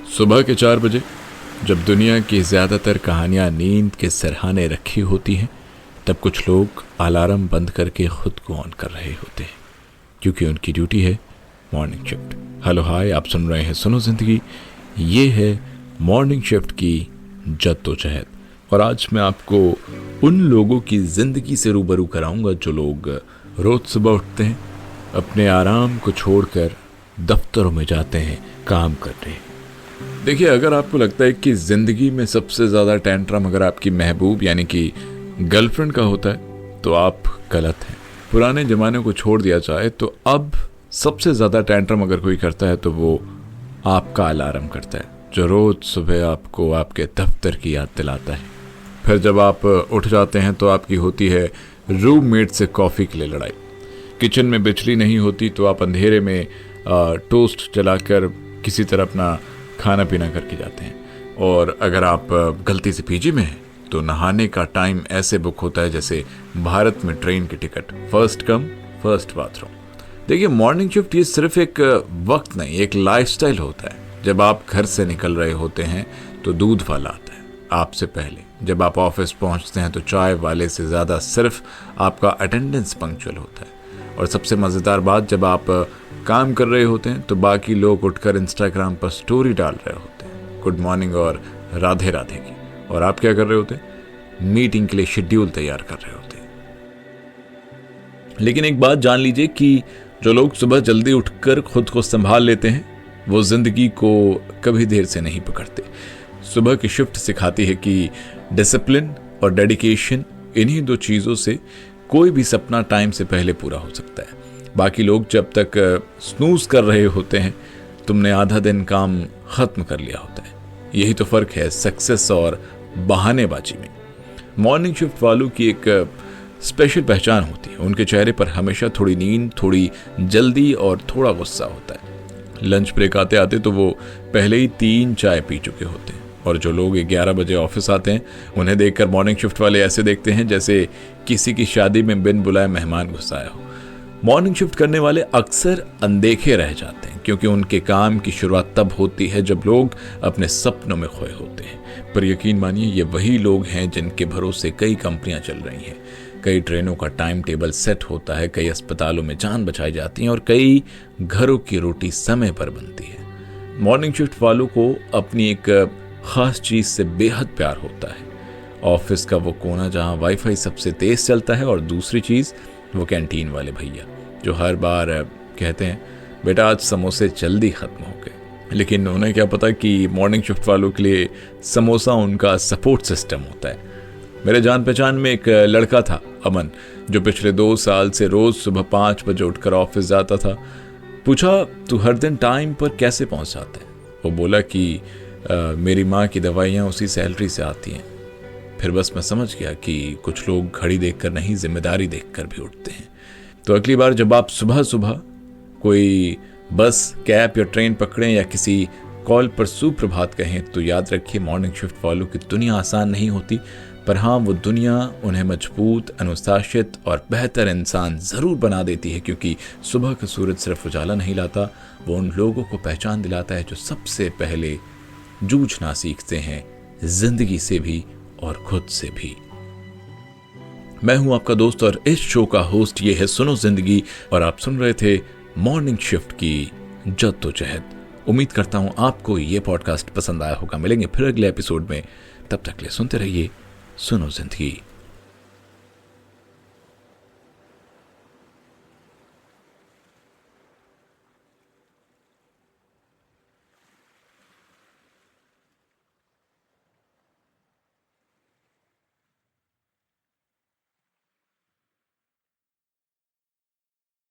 सुबह के 4 बजे जब दुनिया की ज़्यादातर कहानियां नींद के सरहाने रखी होती हैं, तब कुछ लोग अलार्म बंद करके खुद को ऑन कर रहे होते हैं, क्योंकि उनकी ड्यूटी है मॉर्निंग शिफ्ट। हेलो हाय, आप सुन रहे हैं सुनो जिंदगी। ये है मॉर्निंग शिफ्ट की जद्दोजहद, और आज मैं आपको उन लोगों की ज़िंदगी से रूबरू कराऊंगा जो लोग रोज़ सुबह उठते हैं, अपने आराम को छोड़कर दफ्तरों में जाते हैं काम करने। देखिए, अगर आपको लगता है कि ज़िंदगी में सबसे ज़्यादा टेंट्रम अगर आपकी महबूब यानी कि गर्लफ्रेंड का होता है, तो आप गलत हैं। पुराने ज़माने को छोड़ दिया जाए तो अब सबसे ज़्यादा टेंट्रम अगर कोई करता है तो वो आपका अलार्म करता है, जो रोज़ सुबह आपको आपके दफ्तर की याद दिलाता है। फिर जब आप उठ जाते हैं तो आपकी होती है रूममेट से कॉफ़ी के लिए लड़ाई। किचन में बिजली नहीं होती तो आप अंधेरे में टोस्ट जलाकर किसी तरह अपना खाना पीना करके जाते हैं। और अगर आप गलती से पीजी में हैं तो नहाने का टाइम ऐसे बुक होता है जैसे भारत में ट्रेन की ticket, first come first bathroom. देखिए, मॉर्निंग शिफ्ट ये सिर्फ एक वक्त नहीं, एक लाइफस्टाइल होता है। जब आप घर से निकल रहे होते हैं तो दूध वाला आता है आपसे पहले। जब आप ऑफिस पहुंचते हैं तो चाय वाले से ज़्यादा सिर्फ आपका अटेंडेंस पंक्चुअल होता है। और सबसे मज़ेदार बात, जब आप काम कर रहे होते हैं तो बाकी लोग उठकर इंस्टाग्राम पर स्टोरी डाल रहे होते हैं गुड मॉर्निंग और राधे राधे की, और आप क्या कर रहे होते हैं? मीटिंग के लिए शेड्यूल तैयार कर रहे होते हैं। लेकिन एक बात जान लीजिए कि जो लोग सुबह जल्दी उठकर खुद को संभाल लेते हैं वो जिंदगी को कभी देर से नहीं पकड़ते। सुबह की शिफ्ट सिखाती है कि डिसिप्लिन और डेडिकेशन, इन्हीं दो चीज़ों से कोई भी सपना टाइम से पहले पूरा हो सकता है। बाकी लोग जब तक स्नूज कर रहे होते हैं, तुमने आधा दिन काम खत्म कर लिया होता है। यही तो फर्क है सक्सेस और बहानेबाजी में। मॉर्निंग शिफ्ट वालों की एक स्पेशल पहचान होती है। उनके चेहरे पर हमेशा थोड़ी नींद, थोड़ी जल्दी और थोड़ा गुस्सा होता है। लंच ब्रेक आते आते तो वो पहले ही 3 चाय पी चुके होते हैं। और जो लोग 11 बजे ऑफिस आते हैं, उन्हें देखकर मॉर्निंग शिफ्ट वाले ऐसे देखते हैं जैसे किसी की शादी में बिन बुलाए मेहमान घुसाया हो। मॉर्निंग शिफ्ट करने वाले अक्सर अनदेखे रह जाते हैं, क्योंकि उनके काम की शुरुआत तब होती है जब लोग अपने सपनों में खोए होते हैं। पर यकीन मानिए, ये वही लोग हैं जिनके भरोसे कई कंपनियां चल रही हैं, कई ट्रेनों का टाइम टेबल सेट होता है, कई अस्पतालों में जान बचाई जाती है और कई घरों की रोटी समय पर बनती है। मॉर्निंग शिफ्ट वालों को अपनी एक खास चीज से बेहद प्यार होता है। ऑफिस का वो कोना जहां वाईफाई सबसे तेज चलता है, और दूसरी चीज वो कैंटीन वाले भैया जो हर बार कहते हैं, बेटा आज समोसे जल्दी खत्म हो गए। लेकिन उन्हें क्या पता कि मॉर्निंग शिफ्ट वालों के लिए समोसा उनका सपोर्ट सिस्टम होता है। मेरे जान पहचान में एक लड़का था, अमन, जो पिछले 2 साल से रोज सुबह 5 बजे उठकर ऑफिस जाता था। पूछा, तू हर दिन टाइम पर कैसे पहुंच जाता है? वो बोला कि मेरी माँ की दवाइयाँ उसी सैलरी से आती हैं। फिर बस मैं समझ गया कि कुछ लोग घड़ी देखकर नहीं, जिम्मेदारी देखकर भी उठते हैं। तो अगली बार जब आप सुबह सुबह कोई बस, कैब या ट्रेन पकड़ें या किसी कॉल पर सुप्रभात कहें, तो याद रखिए, मॉर्निंग शिफ्ट वालों की दुनिया आसान नहीं होती, पर हाँ, वो दुनिया उन्हें मजबूत, अनुशासित और बेहतर इंसान ज़रूर बना देती है। क्योंकि सुबह का सूरज सिर्फ उजाला नहीं लाता, वो उन लोगों को पहचान दिलाता है जो सबसे पहले जूझना सीखते हैं, जिंदगी से भी और खुद से भी। मैं हूं आपका दोस्त और इस शो का होस्ट ये है सुनो जिंदगी, और आप सुन रहे थे मॉर्निंग शिफ्ट की जद्दोजहद। उम्मीद करता हूं आपको ये पॉडकास्ट पसंद आया होगा। मिलेंगे फिर अगले एपिसोड में, तब तक ले सुनते रहिए सुनो जिंदगी।